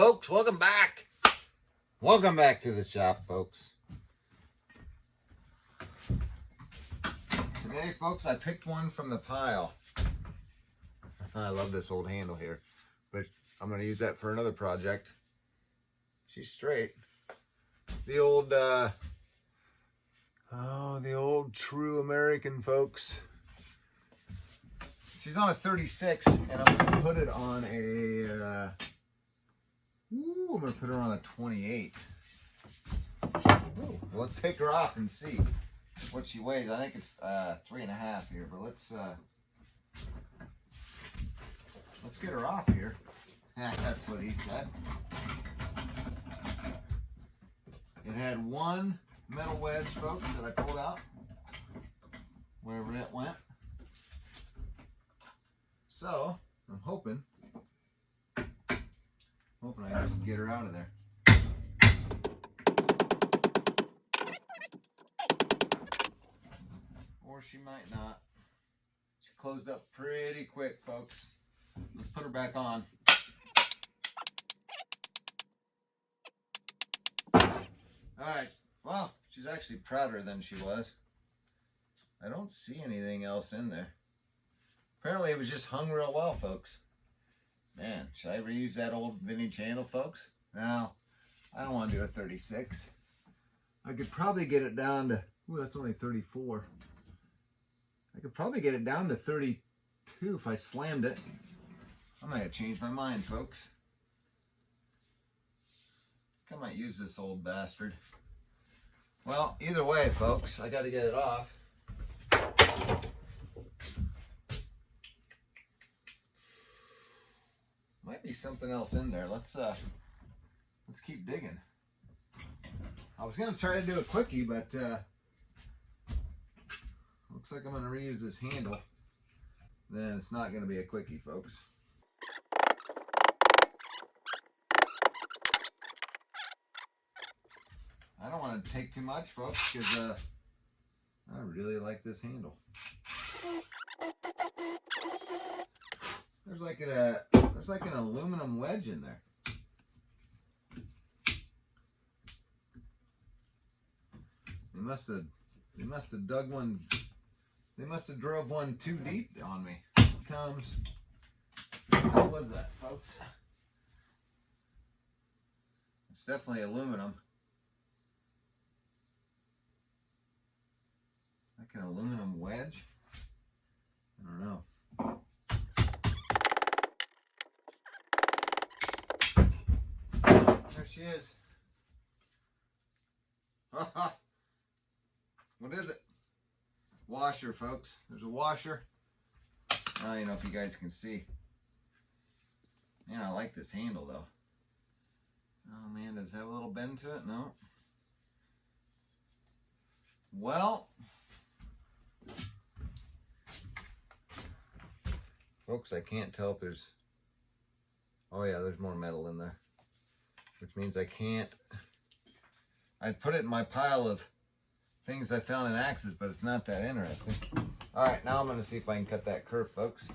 Folks, welcome back. Welcome back to the shop, folks. Today, folks, I picked one from the pile. I love this old handle here, but I'm going to use that for another project. She's straight. The old, the old true American, folks. She's on a 36, and I'm going to put it on a, I'm going to put her on a 28. Ooh, let's take her off and see what she weighs. I think it's 3.5 here, but let's get her off here. That's what he said. It had one metal wedge, folks, that I pulled out wherever it went. So I'm hoping I can get her out of there. Or she might not. She closed up pretty quick, folks. Let's put her back on. Alright, well, she's actually prouder than she was. I don't see anything else in there. Apparently it was just hung real well, folks. Man, should I ever use that old vintage handle, folks? No, I don't want to do a 36. I could probably get it down to, that's only 34. I could probably get it down to 32 if I slammed it. I might have changed my mind, folks. I might use this old bastard. Well, either way, folks, I got to get it off. Might be something else in there. Let's keep digging. I was gonna try to do a quickie, but looks like I'm gonna reuse this handle. Then it's not gonna be a quickie, folks. I don't want to take too much, folks, because I really like this handle. There's like an aluminum wedge in there. They must have dug one. They must have drove one too deep on me. Here comes. How was that, folks? It's definitely aluminum. Like an aluminum wedge. I don't know. There she is. What is it? Washer, folks. There's a washer. I don't even know if you guys can see. Man, I like this handle though. Oh man, does it have a little bend to it? No. Well, folks, I can't tell if there's, oh yeah, there's more metal in there. Which means I can't, I'd put it in my pile of things I found in axes, but it's not that interesting. All right, now I'm gonna see if I can cut that curve, folks.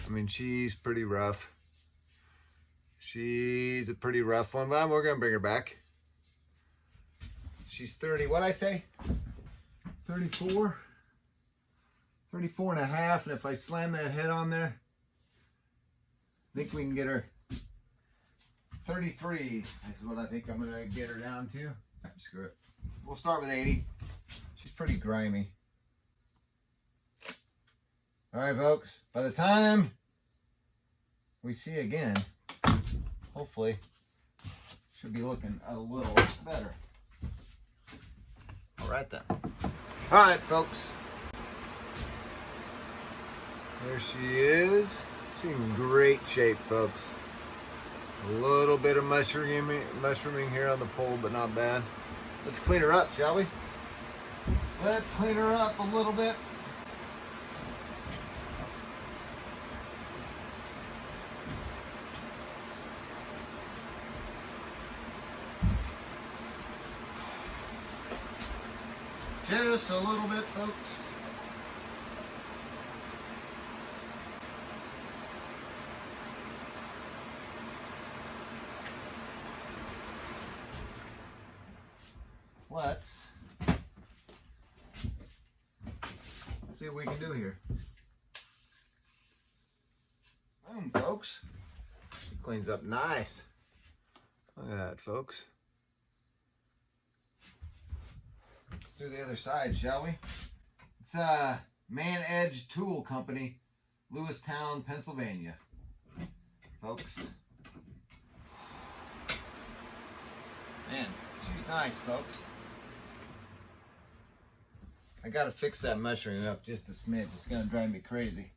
I mean, she's pretty rough. She's a pretty rough one, but we're gonna bring her back. She's 30, what'd I say? 34? 34 and a half, and if I slam that head on there, I think we can get her 33 is what I think I'm gonna get her down to. Screw it. We'll start with 80. She's pretty grimy. All right, folks. By the time we see again, hopefully, should be looking a little better. All right then. All right, folks. There she is. She's in great shape, folks. A little bit of mushrooming here on the pole, but not bad. Let's clean her up, shall we? Let's clean her up a little bit. Just a little bit, folks. let's see what we can do here. Boom, folks. It cleans up nice. Look at that, folks. Let's do the other side, shall we? It's Man Edge Tool Company, Lewistown, Pennsylvania. Folks. Man, she's nice, folks. I gotta fix that measuring up just a smidge. It's gonna drive me crazy.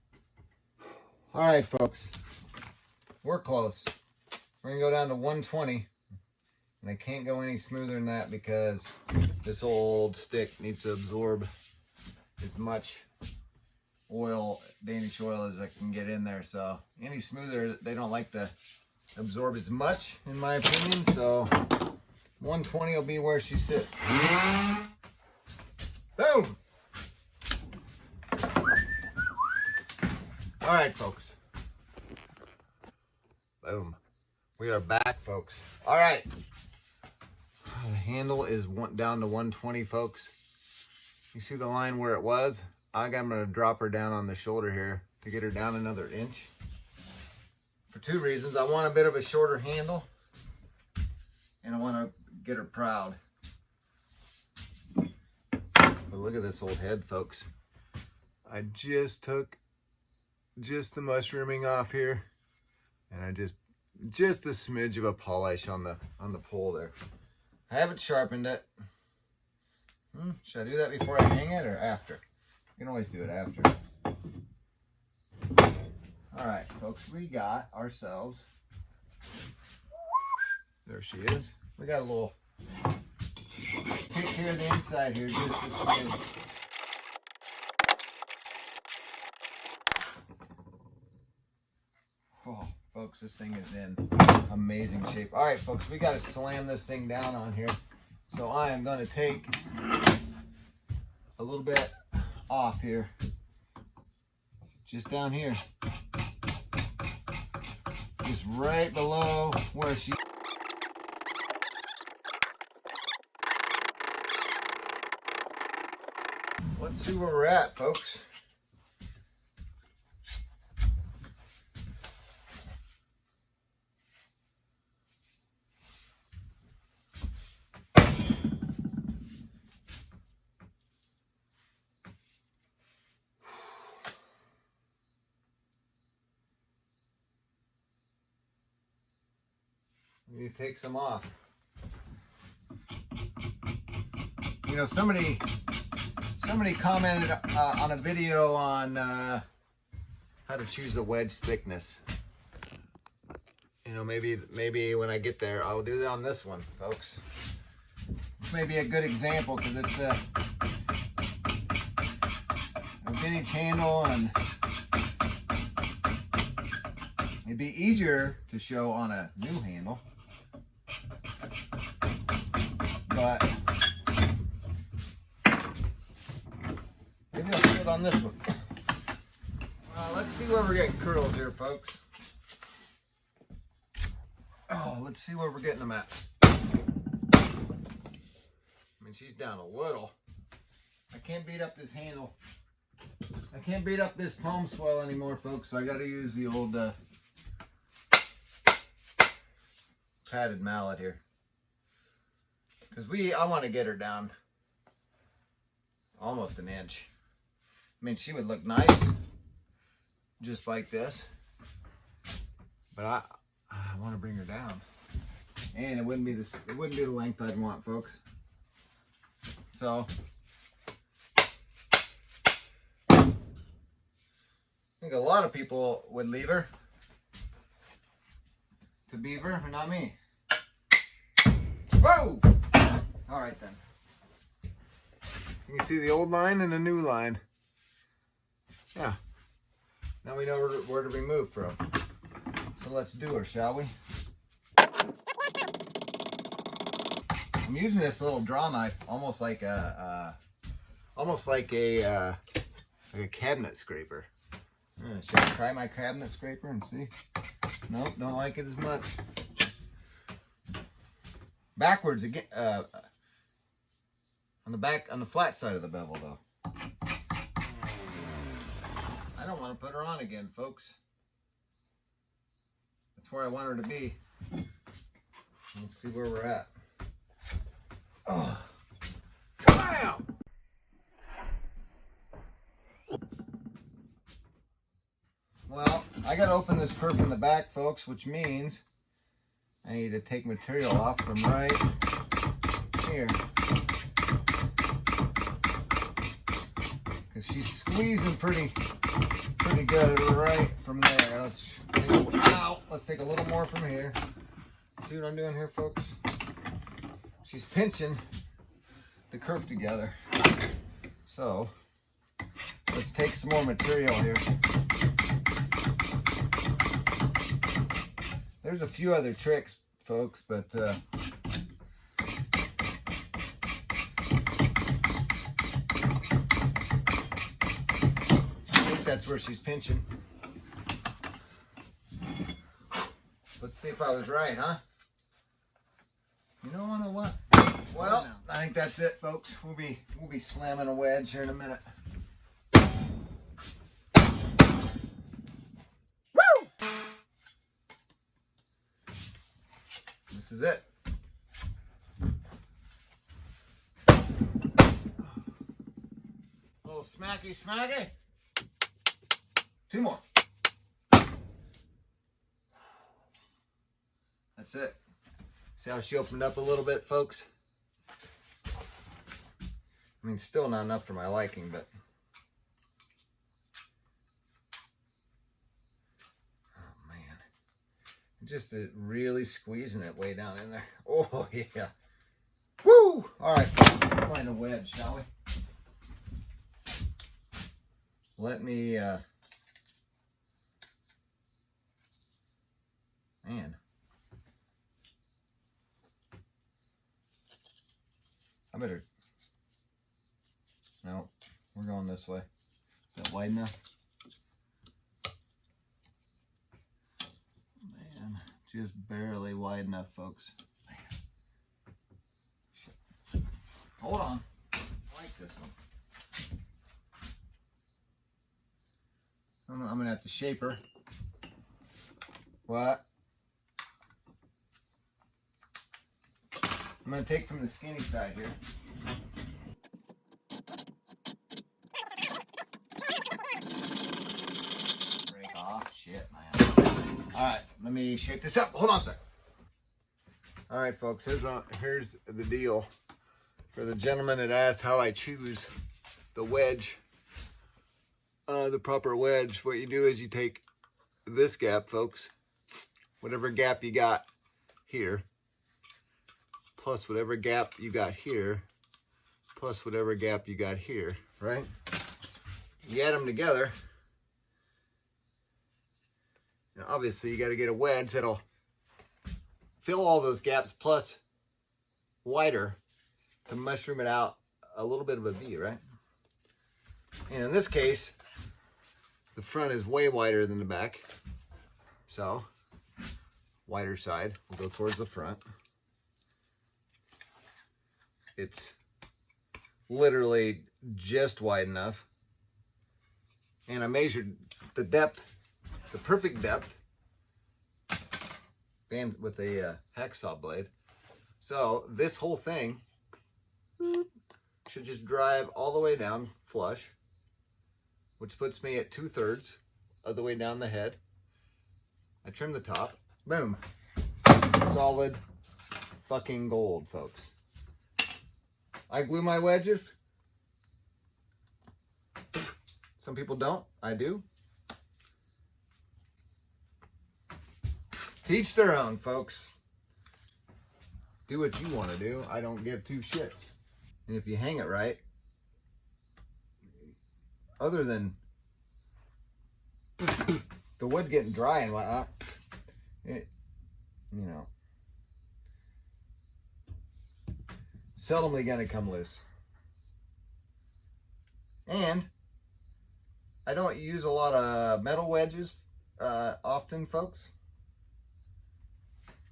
Alright, folks. We're close. We're gonna go down to 120. And I can't go any smoother than that because this old stick needs to absorb as much oil, Danish oil, as I can get in there. So any smoother, they don't like to absorb as much, in my opinion. So 120 will be where she sits. Boom! All right, folks. Boom. We are back, folks. All right. The handle is down to 120, folks. You see the line where it was? I'm going to drop her down on the shoulder here to get her down another inch. For two reasons. I want a bit of a shorter handle, and I want to get her proud. But look at this old head, folks. I just took the mushrooming off here, and I just a smidge of a polish on the pole there. I haven't sharpened it. Should I do that before I hang it or after? You can always do it after. All right, folks, we got ourselves. There she is. We got a little take care of the inside here, just a smidge. Oh, folks, this thing is in amazing shape. All right, folks, we got to slam this thing down on here. So I am going to take a little bit off here, just down here, just right below where she. Let's see where we're at, folks. You take some off. You know, somebody commented on a video on how to choose a wedge thickness. You know, maybe when I get there, I'll do that on this one, folks. This may be a good example because it's a vintage handle, and it'd be easier to show on a new handle. But maybe I'll do it on this one. Let's see where we're getting curls here, folks. Oh, let's see where we're getting them at. I mean, she's down a little. I can't beat up this handle. I can't beat up this palm swell anymore, folks, so I got to use the old padded mallet here. Because I want to get her down almost an inch. I mean, she would look nice just like this, but I want to bring her down, and it wouldn't be the length I'd want, folks. So I think a lot of people would leave her to beaver, but not me. Whoa! All right then. You can see the old line and the new line. Yeah. Now we know where to remove from. So let's do her, shall we? I'm using this little draw knife almost like a cabinet scraper. Should I try my cabinet scraper and see? Nope, don't like it as much. Backwards again. On the back, on the flat side of the bevel though. I don't want to put her on again, folks. That's where I want her to be. Let's see where we're at. Oh, bam! Well, I got to open this kerf in the back, folks, which means I need to take material off from right here. Because she's squeezing pretty good right from there. Let's take a little more from here. See what I'm doing here, folks? She's pinching the kerf together. So let's take some more material here. There's a few other tricks, folks, but I think that's where she's pinching. Let's see if I was right, huh? You know what? Well, I think that's it, folks. We'll be slamming a wedge here in a minute. Woo! This is it. A little smacky smacky. 2 more. That's it. See how she opened up a little bit, folks? I mean, still not enough for my liking, but oh man, just really squeezing it way down in there. Oh yeah. Woo! All right, let's find a wedge, shall we? Let me man, I better. No, we're going this way. Is that wide enough? Man, just barely wide enough, folks. Man. Hold on. I like this one. I'm going to have to shape her. What? I'm going to take from the skinny side here. Shit, man. All right, let me shape this up. Hold on a sec. All right, folks, here's the deal. For the gentleman that asked how I choose the wedge, the proper wedge, what you do is you take this gap, folks, whatever gap you got here, plus whatever gap you got here, plus whatever gap you got here, right? You add them together. Now, obviously, you got to get a wedge that'll fill all those gaps plus wider to mushroom it out a little bit of a V, right? And in this case, the front is way wider than the back. So, wider side will go towards the front. It's literally just wide enough. And I measured the depth, the perfect depth, and with a hacksaw blade. So this whole thing should just drive all the way down flush, which puts me at 2/3 of the way down the head. I trim the top, boom, solid fucking gold, folks. I glue my wedges. Some people don't, I do. Teach their own, folks. Do what you want to do. I don't give two shits. And if you hang it right, other than the wood getting dry and whatnot, it, you know, seldomly gonna come loose. And I don't use a lot of metal wedges often, folks.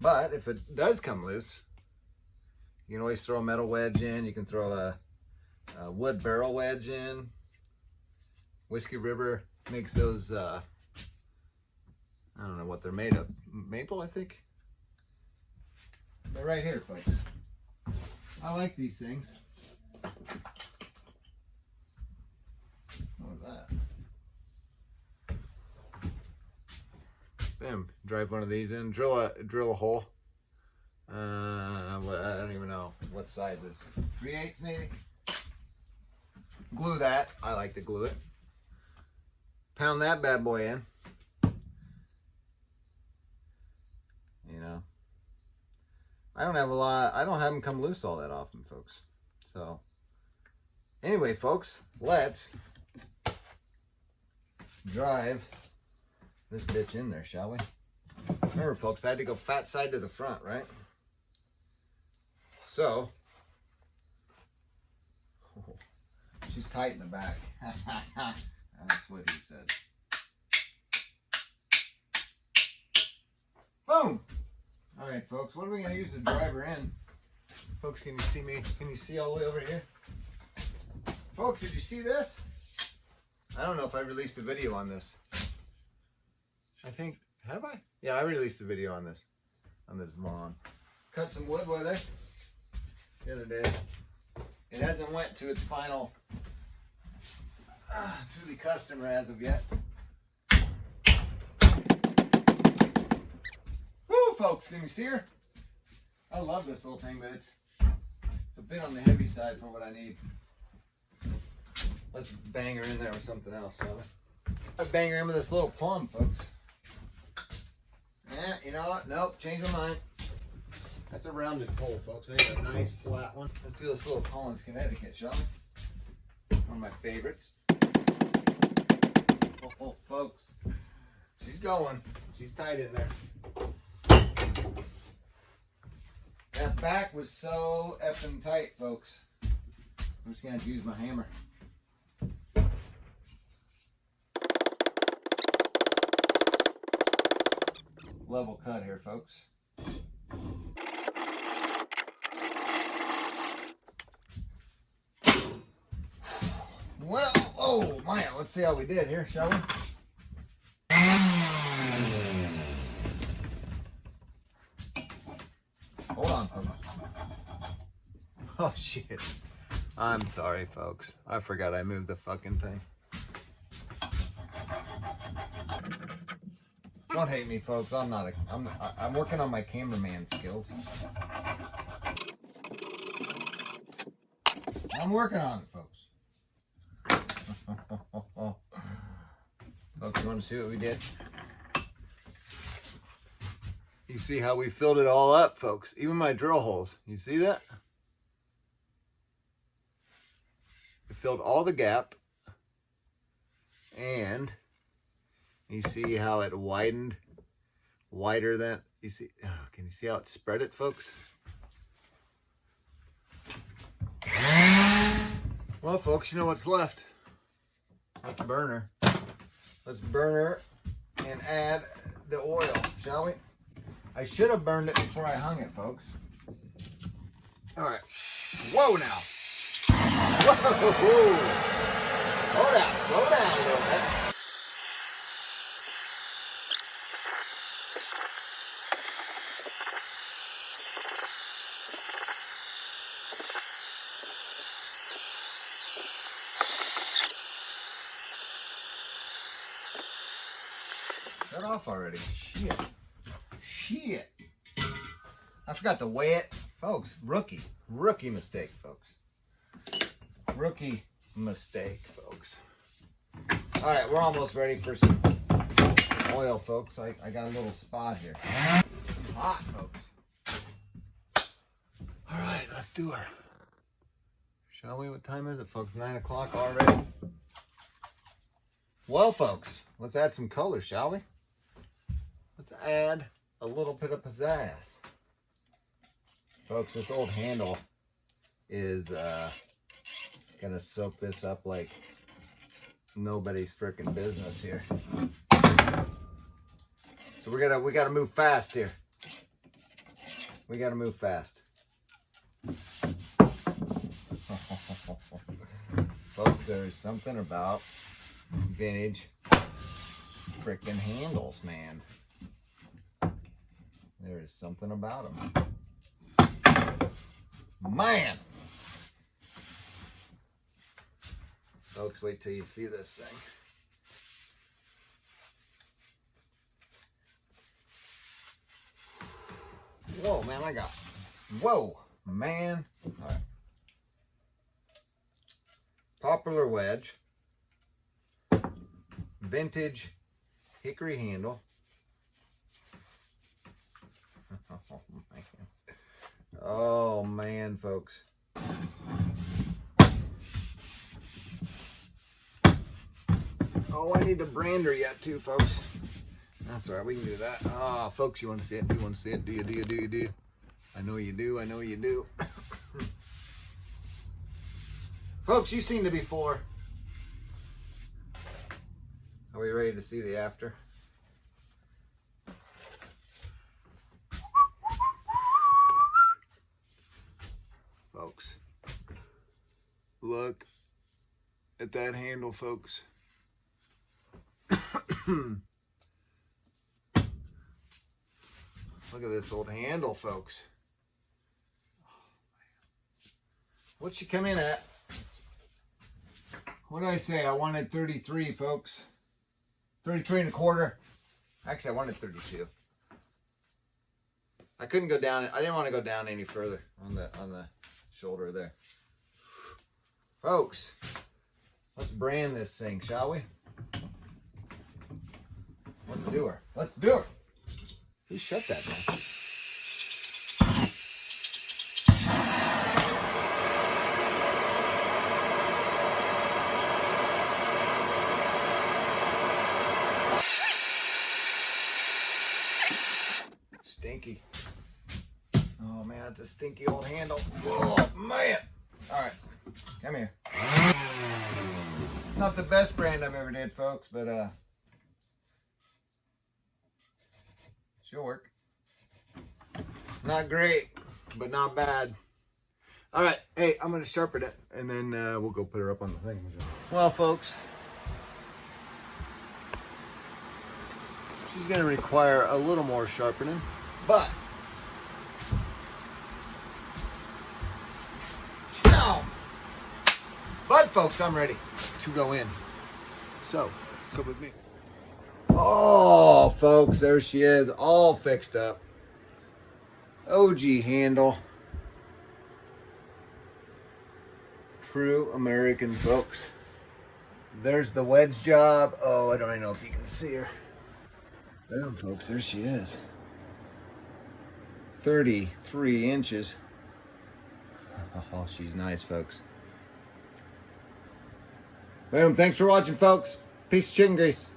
But if it does come loose, you can always throw a metal wedge in. You can throw a wood barrel wedge in. Whiskey River makes those, I don't know what they're made of. Maple, I think. They're right here, folks. I like these things. What was that? Bam. Drive one of these in. Drill a hole. I don't even know what size is. 3/8 maybe. Glue that. I like to glue it. Pound that bad boy in. You know, I don't have them come loose all that often, folks. So anyway, folks, let's drive this bitch in there, shall we? Remember, folks, I had to go fat side to the front, right? So she's tight in the back. That's what he said. Boom! All right, folks, what are we going to use to drive her in? Folks, can you see me? Can you see all the way over here? Folks, did you see this? I don't know if I released a video on this. I think, have I? Yeah, I released a video on this vlog. Cut some wood with her the other day. It hasn't went to its final, to the customer as of yet. Woo, folks, can you see her? I love this little thing, but it's a bit on the heavy side for what I need. Let's bang her in there with something else, shall we? I bang her in with this little plum, folks. Yeah, you know what? Nope, change my mind. That's a rounded pole, folks. I need a nice flat one. Let's do this little Collins, Connecticut, shall we? One of my favorites. Oh, folks. She's going. She's tight in there. That back was so effing tight, folks. I'm just going to use my hammer. Level cut here, folks. Well, oh man, let's see how we did here, shall we? Hold on, folks. Oh shit. I'm sorry, folks. I forgot I moved the fucking thing. Don't hate me, folks. I'm working on my cameraman skills. I'm working on it, folks. Folks, you want to see what we did? You see how we filled it all up, folks. Even my drill holes. You see that? We filled all the gap. And you see how it widened wider than, you see, can you see how it spread it, folks? Well, folks, you know what's left. Let's burn her. Let's burn her and add the oil, shall we? I should have burned it before I hung it, folks. All right. Whoa now. Whoa. Slow down a little bit. Shut off already. Shit. I forgot to weigh it. Folks, rookie mistake, folks. Rookie mistake, folks. All right, we're almost ready for some oil, folks. I got a little spot here. Hot, folks. All right, let's do her. Shall we? What time is it, folks? 9 o'clock already. Well, folks, let's add some color, shall we? Let's add a little bit of pizzazz. Folks, this old handle is gonna soak this up like nobody's freaking business here. So we gotta move fast here. We gotta move fast. there is something about vintage freaking handles, man. There is something about them. Man! Folks, wait till you see this thing. Whoa, man, whoa, man. All right. Popular wedge. Vintage hickory handle. Oh, man, folks. Oh, I need to brand her yet, too, folks. That's all right. We can do that. Ah, folks, you want to see it? You want to see it? Do you? I know you do. I know you do. Folks, you've seen it before. Are we ready to see the after? Folks, look at that handle, folks. Look at this old handle, folks. What'd she come in at? What did I say? I wanted 33, folks. 33 and a quarter. Actually, I wanted 32. I couldn't go down. I didn't want to go down any further on the shoulder there. Folks, let's brand this thing, shall we? Let's do her. Let's do her. Who shut that, man? Stinky. Oh, man, that's a stinky old handle. Oh, man. All right, come here. Not the best brand I've ever did, folks, but she'll work. Not great, but not bad. All right, hey, I'm gonna sharpen it, and then we'll go put her up on the thing. Well, folks, she's gonna require a little more sharpening, but folks, I'm ready to go in. So, come with me. Oh, folks, there she is, all fixed up. OG handle. True American, folks. There's the wedge job. Oh, I don't even know if you can see her. Boom, folks, there she is. 33 inches. Oh, she's nice, folks. Boom, thanks for watching, folks. Peace of chicken grease.